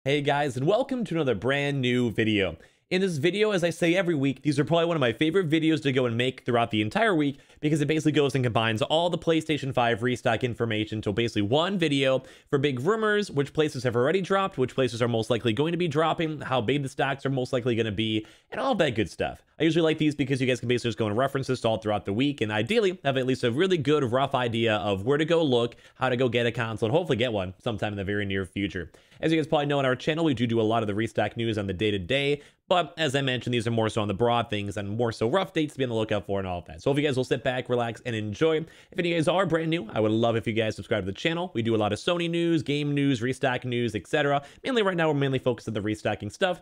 Hey guys, and welcome to another brand new video. In this video, as I say every week, these are probably one of my favorite videos to go and make throughout the entire week because it basically goes and combines all the PlayStation 5 restock information to basically one video for big rumors, which places have already dropped, which places are most likely going to be dropping, how big the stocks are most likely going to be, and all that good stuff. I usually like these because you guys can basically just go and reference this all throughout the week and ideally have at least a really good rough idea of where to go look, how to go get a console, and hopefully get one sometime in the very near future. As you guys probably know on our channel, we do a lot of the restock news on the day-to-day, but as I mentioned, these are more so on the broad things and more so rough dates to be on the lookout for and all of that. So if you guys will sit back, relax, and enjoy. If any of you guys are brand new, I would love if you guys subscribe to the channel. We do a lot of Sony news, game news, restock news, etc. Mainly right now, we're mainly focused on the restocking stuff.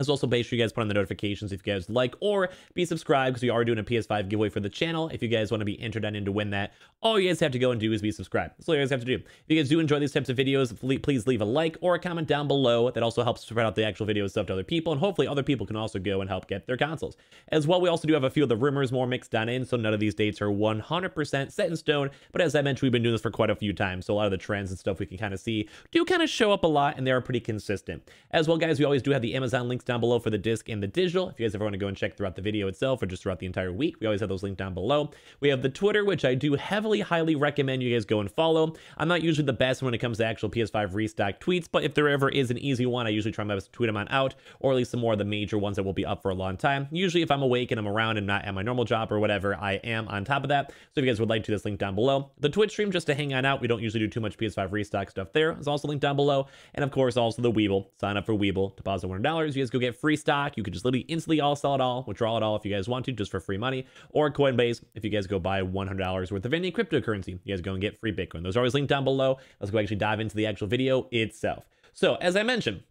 As also, make sure you guys put on the notifications if you guys like, or be subscribed because we are doing a PS5 giveaway for the channel. If you guys want to be entered in to win that, all you guys have to go and do is be subscribed. That's all you guys have to do. If you guys do enjoy these types of videos, please leave a like or a comment down below. That also helps spread out the actual video stuff to other people, and hopefully other people can also go and help get their consoles. As well, we also do have a few of the rumors more mixed down in, so none of these dates are 100% set in stone, but as I mentioned, we've been doing this for quite a few times, so a lot of the trends and stuff we can kind of see do kind of show up a lot, and they are pretty consistent. As well, guys, we always do have the Amazon links down below for the disc and the digital. If you guys ever want to go and check throughout the video itself or just throughout the entire week, we always have those linked down below. We have the Twitter, which I do highly recommend you guys go and follow. I'm not usually the best when it comes to actual PS5 restock tweets, but if there ever is an easy one, I usually try my best to tweet them on out, or at least some more of the major ones that will be up for a long time. Usually if I'm awake and I'm around and not at my normal job or whatever, I am on top of that. So if you guys would like to, this link down below. The Twitch stream, just to hang on out, we don't usually do too much PS5 restock stuff there. It's also linked down below. And of course, also the Weeble. Sign up for Weeble, deposit $100. You guys go get free stock. You could just literally instantly all sell it all, withdraw it all if you guys want to, just for free money, or Coinbase if you guys go buy $100 worth of any cryptocurrency. You guys go and get free Bitcoin. Those are always linked down below. Let's go actually dive into the actual video itself. So as I mentioned,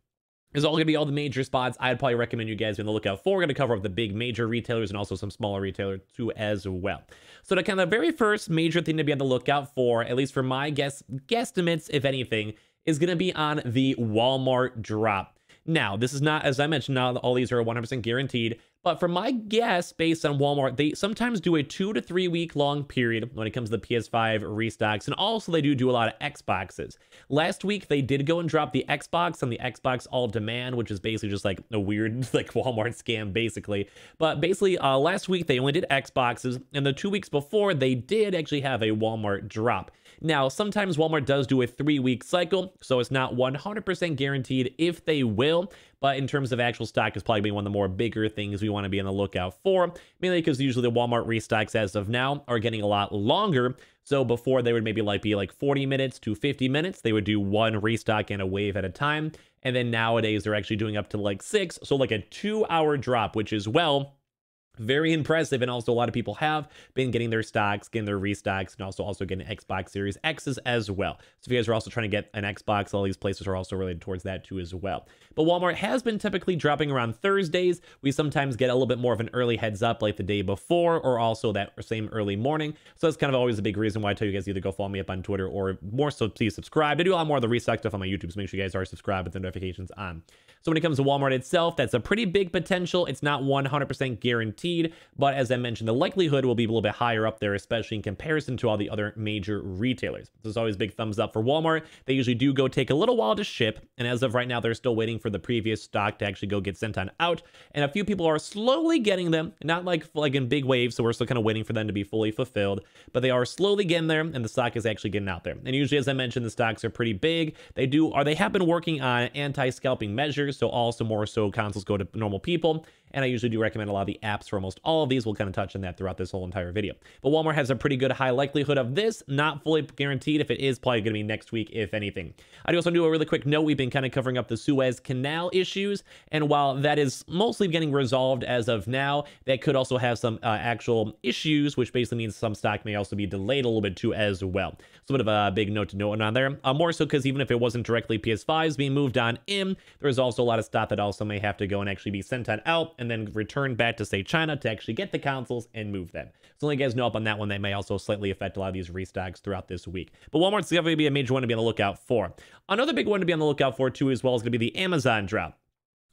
is all going to be all the major spots I'd probably recommend you guys be on the lookout for. We're going to cover up the big major retailers and also some smaller retailers too as well. So the kind of very first major thing to be on the lookout for, at least for my guesstimates, if anything, is going to be on the Walmart drop. Now, this is not, as I mentioned, not all these are 100% guaranteed, but for my guess, based on Walmart, they sometimes do a 2 to 3 week long period when it comes to the PS5 restocks, and also they do a lot of Xboxes. Last week, they did go and drop the Xbox on the Xbox All Demand, which is basically just like a weird like Walmart scam, basically. But basically, last week, they only did Xboxes, and the 2 weeks before, they did actually have a Walmart drop. Now, sometimes Walmart does do a 3-week cycle, so it's not 100% guaranteed if they will, but in terms of actual stock, is probably one of the more bigger things we want to be on the lookout for, mainly because usually the Walmart restocks as of now are getting a lot longer. So before they would maybe be like 40 minutes to 50 minutes, they would do one restock and a wave at a time. And then nowadays they're actually doing up to like 6, so like a 2-hour drop, which is, well, very impressive, and also a lot of people have been getting their stocks, getting their restocks, and also getting Xbox Series X's as well. So if you guys are also trying to get an Xbox, all these places are also related towards that too as well. But Walmart has been typically dropping around Thursdays. We sometimes get a little bit more of an early heads up like the day before, or also that same early morning. So that's kind of always a big reason why I tell you guys either go follow me up on Twitter, or more so please subscribe. I do a lot more of the restock stuff on my YouTube, so make sure you guys are subscribed with the notifications on. So when it comes to Walmart itself, that's a pretty big potential. It's not 100% guaranteed, but as I mentioned, the likelihood will be a little bit higher up there, especially in comparison to all the other major retailers. This is always big thumbs up for Walmart. They usually do go take a little while to ship, and as of right now, they're still waiting for the previous stock to actually go get sent on out, and a few people are slowly getting them, not like in big waves, so we're still kind of waiting for them to be fully fulfilled, but they are slowly getting there, and the stock is actually getting out there. And usually, as I mentioned, the stocks are pretty big. They have been working on anti-scalping measures, so also more so consoles go to normal people. And I usually do recommend a lot of the apps for almost all of these. We'll kind of touch on that throughout this whole entire video. But Walmart has a pretty good high likelihood of this, not fully guaranteed. If it is, probably going to be next week, if anything. I do also do a really quick note. We've been kind of covering up the Suez Canal issues, and while that is mostly getting resolved as of now, that could also have some actual issues, which basically means some stock may also be delayed a little bit too as well. So a bit of a big note to note on there. More so because even if it wasn't directly PS5s being moved on in, there's also a lot of stuff that also may have to go and actually be sent on out and then return back to, say, China to actually get the consoles and move them. So let you guys know up on that one. That may also slightly affect a lot of these restocks throughout this week. But Walmart's definitely be a major one to be on the lookout for. Another big one to be on the lookout for too as well is going to be the Amazon drop.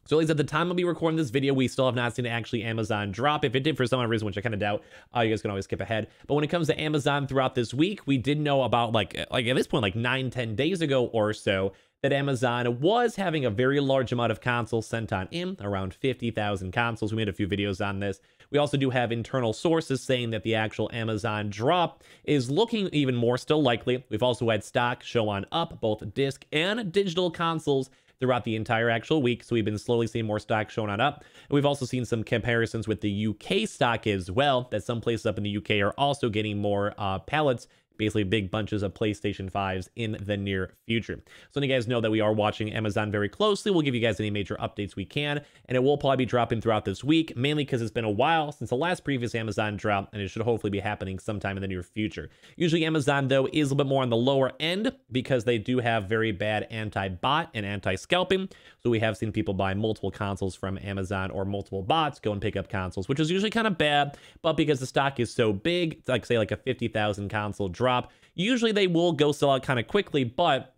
So at least at the time I'll be recording this video, we still have not seen actually Amazon drop. If it did for some odd reason, which I kind of doubt, you guys can always skip ahead. But when it comes to Amazon throughout this week, we did know about like at this point, like 9-10 days ago or so, that Amazon was having a very large amount of consoles sent on in, around 50,000 consoles. We made a few videos on this. We also do have internal sources saying that the actual Amazon drop is looking even more still likely. We've also had stock show on up, both disc and digital consoles, throughout the entire actual week. So we've been slowly seeing more stock showing on up. And we've also seen some comparisons with the UK stock as well, that some places up in the UK are also getting more pallets, basically big bunches of PlayStation 5s in the near future. So you guys know that we are watching Amazon very closely. We'll give you guys any major updates we can, and it will probably be dropping throughout this week, mainly because it's been a while since the last previous Amazon drop, and it should hopefully be happening sometime in the near future. Usually Amazon, though, is a little bit more on the lower end because they do have very bad anti-bot and anti-scalping. So we have seen people buy multiple consoles from Amazon or multiple bots go and pick up consoles, which is usually kind of bad, but because the stock is so big, like say like a 50,000 console drop, usually they will go sell out kind of quickly, but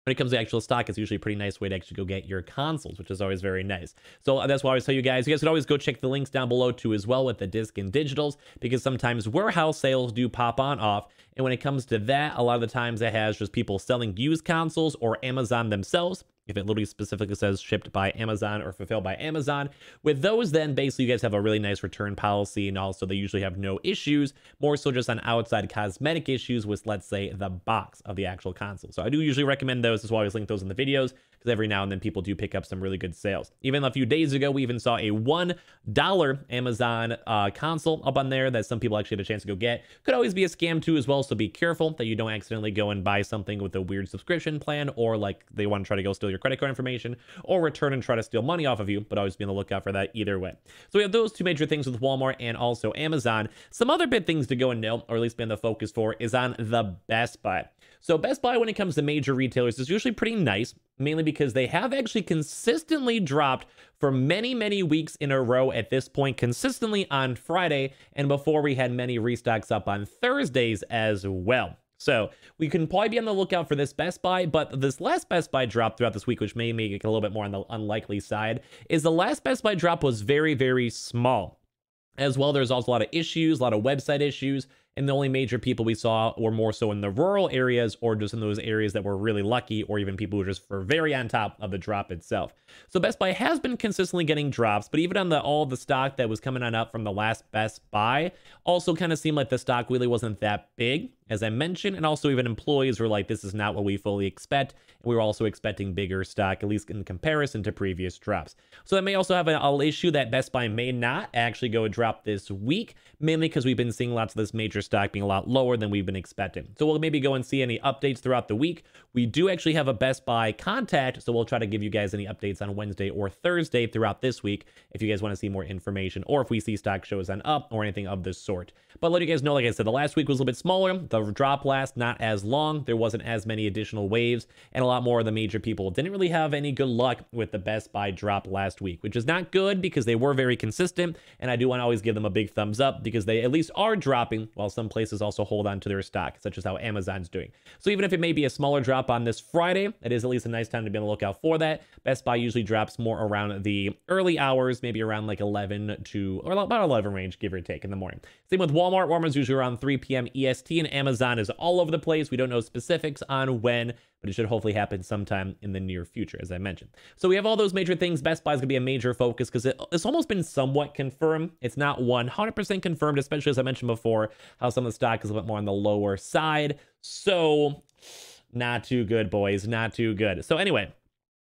when it comes to actual stock, it's usually a pretty nice way to actually go get your consoles, which is always very nice. So that's why I always tell you guys could always go check the links down below too as well with the disc and digitals, because sometimes warehouse sales do pop on off. And when it comes to that, a lot of the times it has just people selling used consoles or Amazon themselves. If it literally specifically says shipped by Amazon or fulfilled by Amazon. With those, then basically you guys have a really nice return policy, and also they usually have no issues, more so just on outside cosmetic issues with, let's say, the box of the actual console. So I do usually recommend those. That's why I always link those in the videos, because every now and then people do pick up some really good sales. Even a few days ago, we even saw a $1 Amazon console up on there that some people actually had a chance to go get. Could always be a scam too as well, so be careful that you don't accidentally go and buy something with a weird subscription plan, or like they want to try to go steal your credit card information or return and try to steal money off of you, but always be on the lookout for that either way. So we have those two major things with Walmart and also Amazon. Some other big things to go and know, or at least be on the focus for, is on the Best Buy. So Best Buy, when it comes to major retailers, is usually pretty nice, mainly because they have actually consistently dropped for many, many weeks in a row at this point, consistently on Friday, and before we had many restocks up on Thursdays as well. So we can probably be on the lookout for this Best Buy, but this last Best Buy drop throughout this week, which may make it a little bit more on the unlikely side, is the last Best Buy drop was very, very small. As well, there's also a lot of issues, a lot of website issues, and the only major people we saw were more so in the rural areas or just in those areas that were really lucky, or even people who just were very on top of the drop itself. So Best Buy has been consistently getting drops, but even on all the stock that was coming on up from the last Best Buy also kind of seemed like the stock really wasn't that big, as I mentioned, and also even employees were like, this is not what we fully expect. And we were also expecting bigger stock, at least in comparison to previous drops. So that may also have an issue that Best Buy may not actually go drop this week, mainly because we've been seeing lots of this major stock being a lot lower than we've been expecting. So we'll maybe go and see any updates throughout the week. We do actually have a Best Buy contact, so we'll try to give you guys any updates on Wednesday or Thursday throughout this week if you guys want to see more information, or if we see stock shows on up or anything of this sort. But let you guys know, like I said, the last week was a little bit smaller. The drop last not as long. There wasn't as many additional waves, and a lot more of the major people didn't really have any good luck with the Best Buy drop last week, which is not good because they were very consistent, and I do want to always give them a big thumbs up because they at least are dropping, while some places also hold on to their stock, such as how Amazon's doing. So even if it may be a smaller drop on this Friday, it is at least a nice time to be on the lookout for that. Best Buy usually drops more around the early hours, maybe around like 11 to, or about 11 range, give or take, in the morning. Same with Walmart. Walmart's usually around 3 p.m. EST, and Amazon is all over the place. We don't know specifics on when, but it should hopefully happen sometime in the near future, as I mentioned. So we have all those major things. Best Buy is going to be a major focus because it's almost been somewhat confirmed. It's not 100% confirmed, especially as I mentioned before, how some of the stock is a bit more on the lower side. So not too good, boys, not too good. So anyway,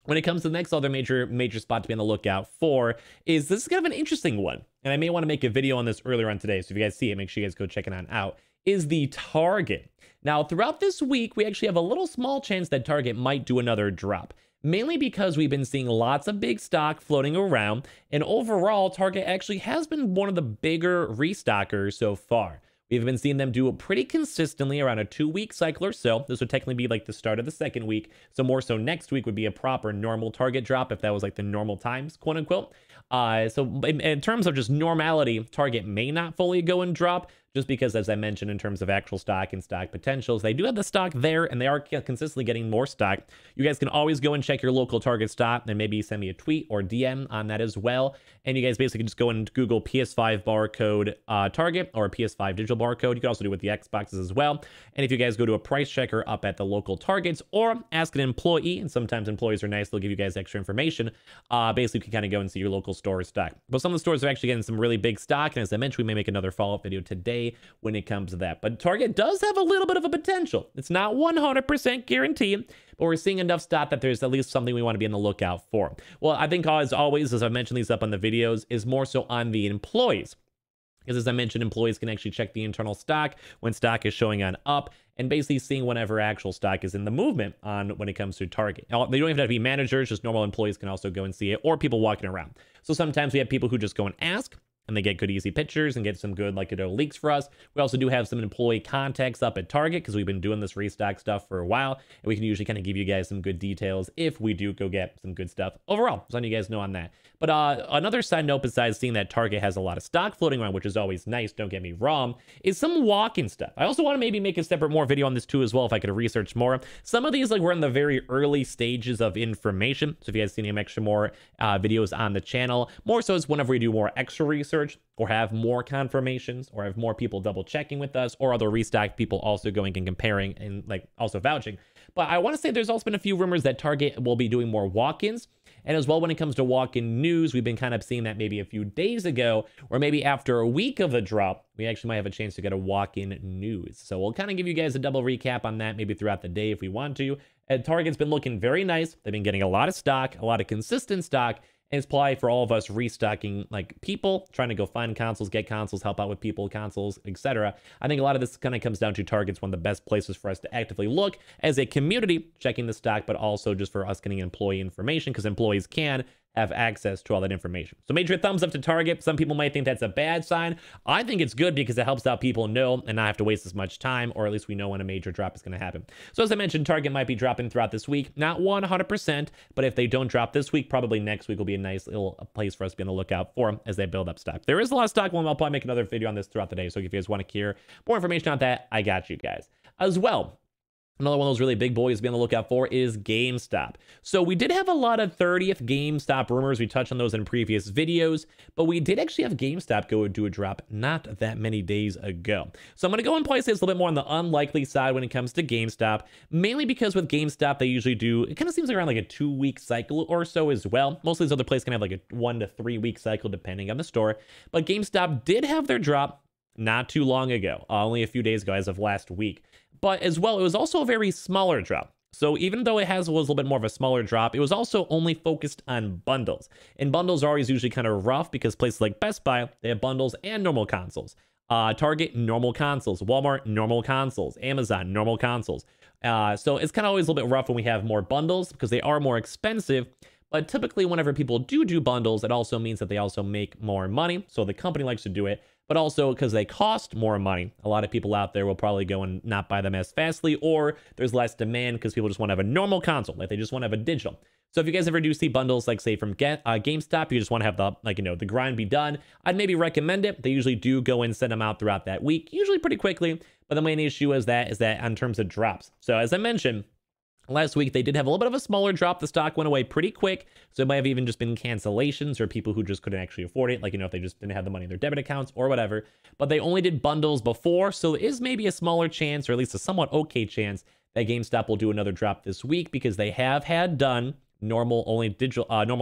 when it comes to the next other major spot to be on the lookout for, is this is kind of an interesting one. And I may want to make a video on this earlier on today. So if you guys see it, make sure you guys go check it on out, is the Target. Now, throughout this week, we actually have a little small chance that Target might do another drop, mainly because we've been seeing lots of big stock floating around. And overall, Target actually has been one of the bigger restockers so far. We've been seeing them do it pretty consistently around a 2-week cycle or so. This would technically be like the start of the second week. So more so next week would be a proper normal Target drop if that was like the normal times, quote unquote. So in terms of just normality, Target may not fully go and drop just because, as I mentioned, in terms of actual stock and stock potentials, they do have the stock there, and they are consistently getting more stock. You guys can always go and check your local Target stop, and maybe send me a tweet or DM on that as well. And you guys basically just go and Google PS5 barcode Target or PS5 digital barcode. You can also do it with the Xboxes as well. And if you guys go to a price checker up at the local Targets, or ask an employee, and sometimes employees are nice, they'll give you guys extra information. Basically, you can kind of go and see your local store stock. But some of the stores are actually getting some really big stock, and as I mentioned, we may make another follow-up video today when it comes to that. But Target does have a little bit of a potential. It's not 100% guaranteed, but we're seeing enough stock that there's at least something we want to be on the lookout for. Well, I think as always, as I've mentioned these up on the videos, is more so on the employees. Because as I mentioned, employees can actually check the internal stock when stock is showing on up, and basically seeing whenever actual stock is in the movement on when it comes to Target. Now, they don't even have to be managers, just normal employees can also go and see it, or people walking around. So sometimes we have people who just go and ask, and they get good easy pictures and get some good leaks for us. We also do have some employee contacts up at Target because we've been doing this restock stuff for a while, and we can usually kind of give you guys some good details if we do go get some good stuff overall. So you guys know on that. But another side note, besides seeing that Target has a lot of stock floating around, which is always nice, don't get me wrong, is some walk-in stuff. I also want to maybe make a separate more video on this too as well if I could research more. Some of these we're in the very early stages of information. So if you guys see any extra more videos on the channel, more so is whenever we do more extra research, or have more confirmations, or have more people double checking with us, or other restock people also going and comparing and also vouching. But I want to say there's also been a few rumors that Target will be doing more walk-ins. And as well, when it comes to walk-in news, we've been kind of seeing that maybe a few days ago, or maybe after a week of the drop, we actually might have a chance to get a walk-in news. So we'll kind of give you guys a double recap on that maybe throughout the day if we want to. And Target's been looking very nice. They've been getting a lot of stock, a lot of consistent stock. And it's probably for all of us restocking people, trying to go find consoles, get consoles, help out with people, consoles, etc. I think a lot of this kind of comes down to Target's one of the best places for us to actively look as a community, checking the stock, but also just for us getting employee information, because employees can have access to all that information. So major thumbs up to Target. Some people might think that's a bad sign. I think it's good because it helps out people know and not have to waste as much time, or at least we know when a major drop is going to happen. So as I mentioned, Target might be dropping throughout this week. Not 100%, but if they don't drop this week, probably next week will be a nice little place for us to be on the lookout for them as they build up stock. There is a lot of stock. I'll probably make another video on this throughout the day. So if you guys want to hear more information on that, I got you guys. As well, another one of those really big boys to be on the lookout for is GameStop. So we did have a lot of 30th GameStop rumors. We touched on those in previous videos, but we did actually have GameStop go and do a drop not that many days ago. So I'm going to go and place this a little bit more on the unlikely side when it comes to GameStop, mainly because with GameStop, they usually do, it kind of seems like around a 2-week cycle or so as well. Most of these other places can have a 1 to 3 week cycle depending on the store, but GameStop did have their drop not too long ago, only a few days ago as of last week. But as well, it was also a very smaller drop. So even though it was a little bit more of a smaller drop, it was also only focused on bundles. And bundles are always usually kind of rough because places like Best Buy, they have bundles and normal consoles. Target, normal consoles. Walmart, normal consoles. Amazon, normal consoles. So it's kind of always a little bit rough when we have more bundles because they are more expensive. But typically, whenever people do bundles, it also means that they also make more money. So the company likes to do it. But also because they cost more money, a lot of people out there will probably go and not buy them as fastly, or there's less demand because people just want to have a normal console, they just want to have a digital. So if you guys ever do see bundles, say from GameStop, you just want to have the, the grind be done, I'd maybe recommend it. They usually do go and send them out throughout that week, usually pretty quickly. But the main issue is that in terms of drops. So as I mentioned, last week, they did have a little bit of a smaller drop. The stock went away pretty quick. So it might have even just been cancellations or people who just couldn't actually afford it. If they just didn't have the money in their debit accounts or whatever. But they only did bundles before. So there is maybe a smaller chance, or at least a somewhat okay chance, that GameStop will do another drop this week because they have had done normal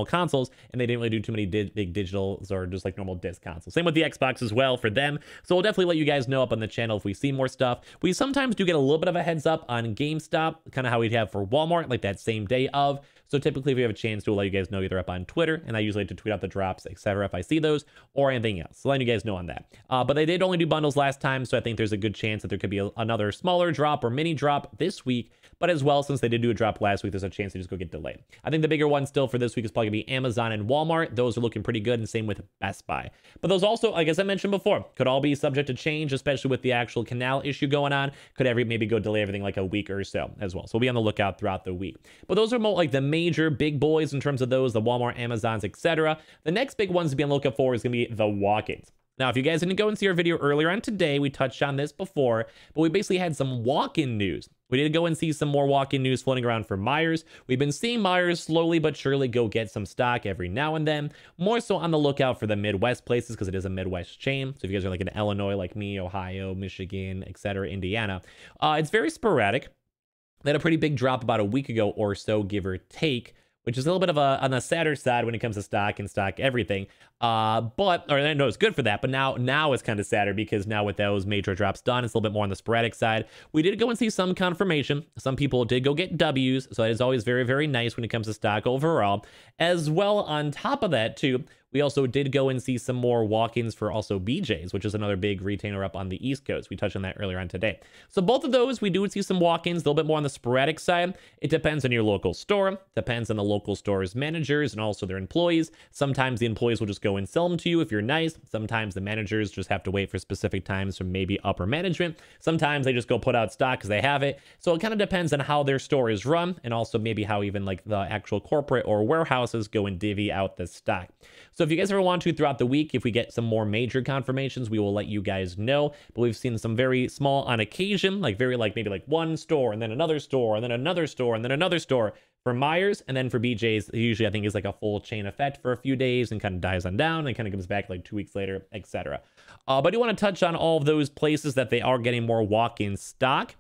consoles, and they didn't really do too many big digitals or just normal disc consoles. Same with the Xbox as well for them. So we'll definitely let you guys know up on the channel if we see more stuff. We sometimes do get a little bit of a heads up on GameStop, kind of how we'd have for Walmart, that same day of. So typically, if we have a chance to, we'll let you guys know either up on Twitter, and I usually like to tweet out the drops, etc. if I see those, or anything else. So letting you guys know on that. But they did only do bundles last time, so I think there's a good chance that there could be another smaller drop or mini drop this week. But as well, since they did do a drop last week, there's a chance they just go get delayed. I think the bigger one still for this week is probably going to be Amazon and Walmart. Those are looking pretty good, and same with Best Buy. But those also, like as I mentioned before, could all be subject to change, especially with the actual canal issue going on. Could maybe go delay everything a week or so as well. So we'll be on the lookout throughout the week. But those are more the major big boys in terms of those, the Walmart, Amazons, etc. The next big ones to be on the lookout for is going to be the walk-ins. Now, if you guys didn't go and see our video earlier on today, we touched on this before, but we basically had some walk-in news. We did go and see some more walk-in news floating around for Myers. We've been seeing Myers slowly but surely go get some stock every now and then, more so on the lookout for the Midwest places because it is a Midwest chain. So if you guys are like in Illinois, like me, Ohio, Michigan, etc., Indiana, it's very sporadic. They had a pretty big drop about a week ago or so, give or take, which is a little bit of on the sadder side when it comes to stock and stock everything. But I know it's good for that, but now it's kind of sadder because now with those major drops done, it's a little bit more on the sporadic side. We did go and see some confirmation. Some people did go get W's, so that is always very, very nice when it comes to stock overall. As well, on top of that too, we also did go and see some more walk-ins for also BJ's, which is another big retailer up on the East Coast. We touched on that earlier on today. So both of those, we do see some walk-ins, a little bit more on the sporadic side. It depends on your local store, depends on the local store's managers and also their employees. Sometimes the employees will just go and sell them to you if you're nice. Sometimes the managers just have to wait for specific times from maybe upper management. Sometimes they just go put out stock because they have it. So it kind of depends on how their store is run and also maybe how even like the actual corporate or warehouses go and divvy out the stock. So if you guys ever want to throughout the week, if we get some more major confirmations, we will let you guys know. But we've seen some very small on occasion, like maybe like one store and then another store and then another store and then another store for Myers. And then for BJ's, usually I think is like a full chain effect for a few days and kind of dies on down and kind of comes back like 2 weeks later, etc. But I do want to touch on all of those places that they are getting more walk-in stock.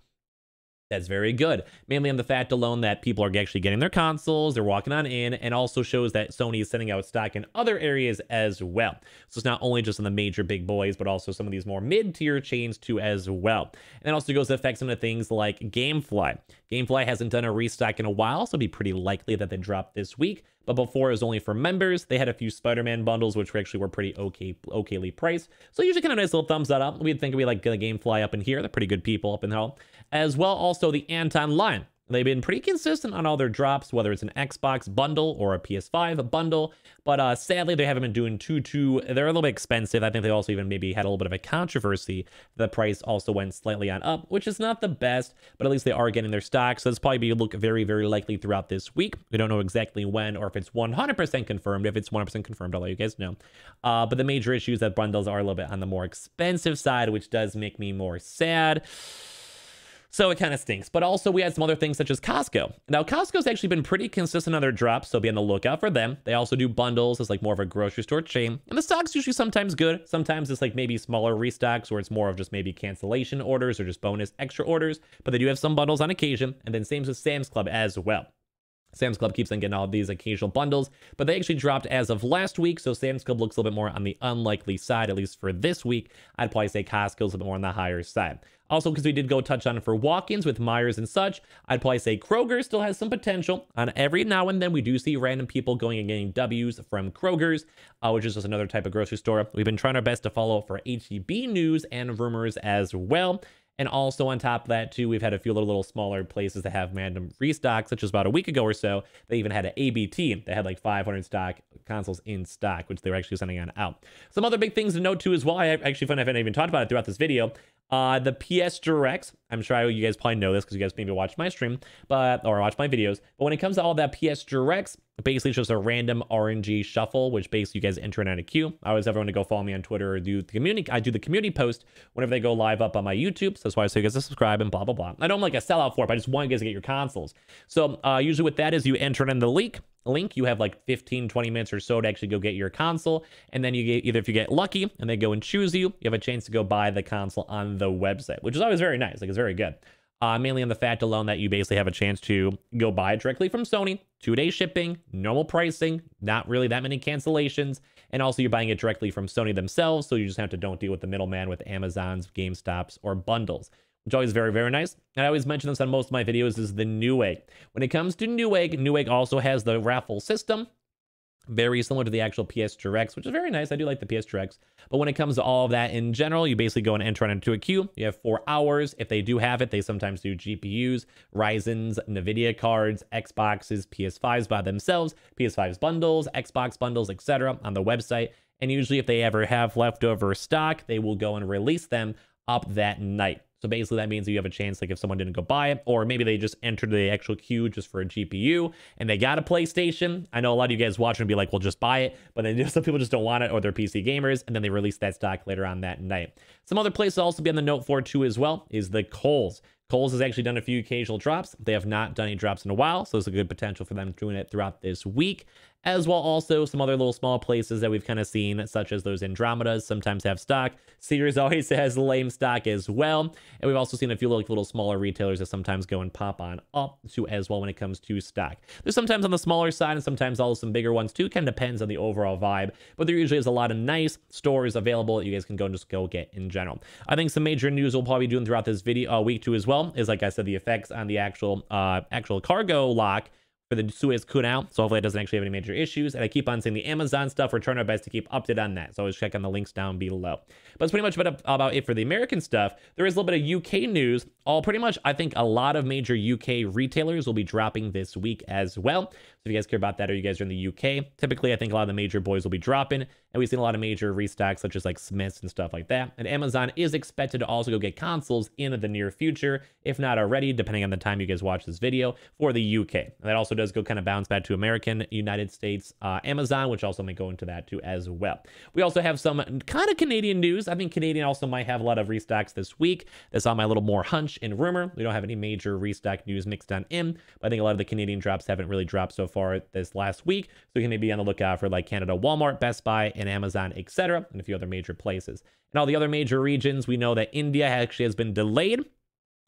That's very good, mainly on the fact alone that people are actually getting their consoles, they're walking on in, and also shows that Sony is sending out stock in other areas as well. So it's not only just in the major big boys, but also some of these more mid-tier chains too as well. And it also goes to affect some of the things like Gamefly. Gamefly hasn't done a restock in a while, so it'd be pretty likely that they drop this week. But before it was only for members, they had a few Spider-Man bundles, which actually were pretty okayly priced. So usually kind of nice little thumbs that up. We'd think we like the Gamefly up in here. They're pretty good people up in the hall. As well, also the Anton line. They've been pretty consistent on all their drops, whether it's an Xbox bundle or a PS5 bundle. But sadly, they haven't been doing they're a little bit expensive. I think they also even maybe had a little bit of a controversy. The price also went slightly on up, which is not the best, but at least they are getting their stock. So it's probably look very, very likely throughout this week. We don't know exactly when or if it's 100% confirmed. If it's 100% confirmed, I'll let you guys know. But the major issue is that bundles are a little bit on the more expensive side, which does make me more sad. So it kind of stinks. But also we had some other things such as Costco. Now, Costco's actually been pretty consistent on their drops, so be on the lookout for them. They also do bundles as like more of a grocery store chain. And the stock's usually sometimes good. Sometimes it's like maybe smaller restocks where it's more of just maybe cancellation orders or just bonus extra orders. But they do have some bundles on occasion. And then same with Sam's Club as well. Sam's Club keeps on getting all of these occasional bundles, but they actually dropped as of last week, so Sam's Club looks a little bit more on the unlikely side, at least for this week. I'd probably say Costco's a little bit more on the higher side. Also, because we did go touch on it for walk-ins with Myers and such, I'd probably say Kroger still has some potential. On every now and then, we do see random people going and getting W's from Kroger's, which is just another type of grocery store. We've been trying our best to follow up for HEB news and rumors as well. And also on top of that too, we've had a few little smaller places that have random restocks, such as about a week ago or so. They even had an ABT that had like 500 stock consoles in stock, which they were actually sending on out. Some other big things to note too as well. I actually find I haven't even talked about it throughout this video. The PS Directs. I'm sure you guys probably know this because you guys maybe watch my stream, or watch my videos. But when it comes to all that PS Directs, basically it's just a random RNG shuffle, which basically you guys enter in on a queue. I always have everyone to go follow me on Twitter or do the community. I do the community post whenever they go live up on my YouTube. So that's why I say you guys to subscribe and blah, blah, blah. I don't like a sellout for it, but I just want you guys to get your consoles. So usually what that is, you enter in the link. You have like 15-20 minutes or so to actually go get your console, and then you get either if you get lucky and they go and choose you have a chance to go buy the console on the website, which is always very nice. Like, it's very good. Mainly on the fact alone that you basically have a chance to go buy it directly from Sony, 2-day shipping, normal pricing, not really that many cancellations, and also you're buying it directly from Sony themselves, so you just have to don't deal with the middleman with Amazon's, GameStops, or bundles, which is always very, very nice. And I always mention this on most of my videos, is the NEWEGG. When it comes to NEWEGG, NEWEGG also has the raffle system, very similar to the actual PS Directs, which is very nice. I do like the PS Directs. But when it comes to all of that in general, you basically go and enter into a queue. You have 4 hours. If they do have it, they sometimes do GPUs, Ryzen's, NVIDIA cards, Xboxes, PS5s by themselves, PS5s bundles, Xbox bundles, etc. on the website. And usually if they ever have leftover stock, they will go and release them up that night. So basically that means that you have a chance, like if someone didn't go buy it, or maybe they just entered the actual queue just for a GPU and they got a PlayStation. I know a lot of you guys watching will be like, well, just buy it. But then some people just don't want it, or they're PC gamers, and then they release that stock later on that night. Some other places also be on the note for too as well is the Kohl's. Kohl's has actually done a few occasional drops. They have not done any drops in a while, so there's a good potential for them doing it throughout this week. As well, also some other little small places that we've kind of seen, such as those Andromedas sometimes have stock. Sears always has lame stock as well. And we've also seen a few little smaller retailers that sometimes go and pop on up too as well when it comes to stock. There's sometimes on the smaller side and sometimes also some bigger ones too. Kind of depends on the overall vibe. But there usually is a lot of nice stores available that you guys can go and just go get in general. I think some major news we'll probably be doing throughout this video week too as well is, like I said, the effects on the actual cargo lock for the Suez Canal. So hopefully it doesn't actually have any major issues. And I keep on saying the Amazon stuff, we're trying our best to keep updated on that. So always check on the links down below. But it's pretty much about it for the American stuff. There is a little bit of UK news. Pretty much, I think a lot of major UK retailers will be dropping this week as well. So if you guys care about that, or you guys are in the UK, typically I think a lot of the major boys will be dropping. And we've seen a lot of major restocks, such as like Smiths and stuff like that. And Amazon is expected to also go get consoles in the near future, if not already, depending on the time you guys watch this video, for the UK. And that also does go kind of bounce back to American, United States, Amazon, which also may go into that too as well. We also have some kind of Canadian news. I think Canadian also might have a lot of restocks this week. That's on my little more hunch and rumor. We don't have any major restock news mixed on in, but I think a lot of the Canadian drops haven't really dropped so far this last week. So you can maybe be on the lookout for like Canada, Walmart, Best Buy, and Amazon, etc., and a few other major places. And all the other major regions, we know that India actually has been delayed.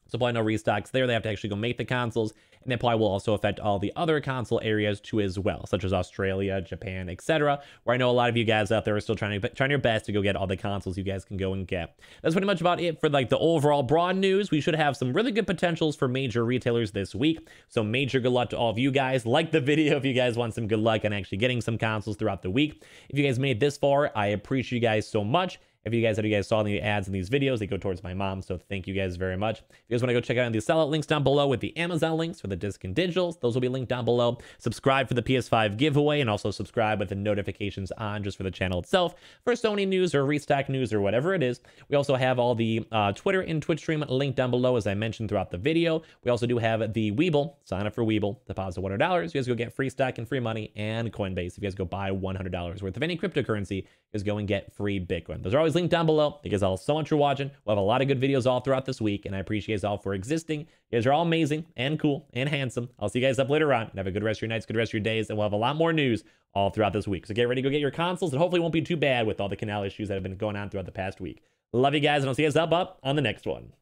So probably no restocks there. They have to actually go make the consoles. And that probably will also affect all the other console areas too as well, such as Australia, Japan, etc., where I know a lot of you guys out there are still trying your best to go get all the consoles you guys can go and get. That's pretty much about it for like the overall broad news. We should have some really good potentials for major retailers this week. So major good luck to all of you guys. Like the video if you guys want some good luck on actually getting some consoles throughout the week. If you guys made it this far, I appreciate you guys so much. If you guys saw the ads in these videos, they go towards my mom, so thank you guys very much. If you guys want to go check out the sellout links down below with the Amazon links for the disc and digitals, those will be linked down below. Subscribe for the PS5 giveaway, and also subscribe with the notifications on just for the channel itself for Sony news or restock news or whatever it is. We also have all the Twitter and Twitch stream linked down below, as I mentioned throughout the video. We also do have the Weeble. Sign up for Weeble, deposit $100. You guys go get free stock and free money, and Coinbase. If you guys go buy $100 worth of any cryptocurrency, you guys go and get free Bitcoin. Those are always linked down below. Thank you guys all so much for watching. We'll have a lot of good videos all throughout this week, and I appreciate you guys all for existing. You guys are all amazing and cool and handsome. I'll see you guys up later on, and have a good rest of your nights, good rest of your days, and we'll have a lot more news all throughout this week. So get ready to go get your consoles, and hopefully it won't be too bad with all the canal issues that have been going on throughout the past week. Love you guys, and I'll see you guys up on the next one.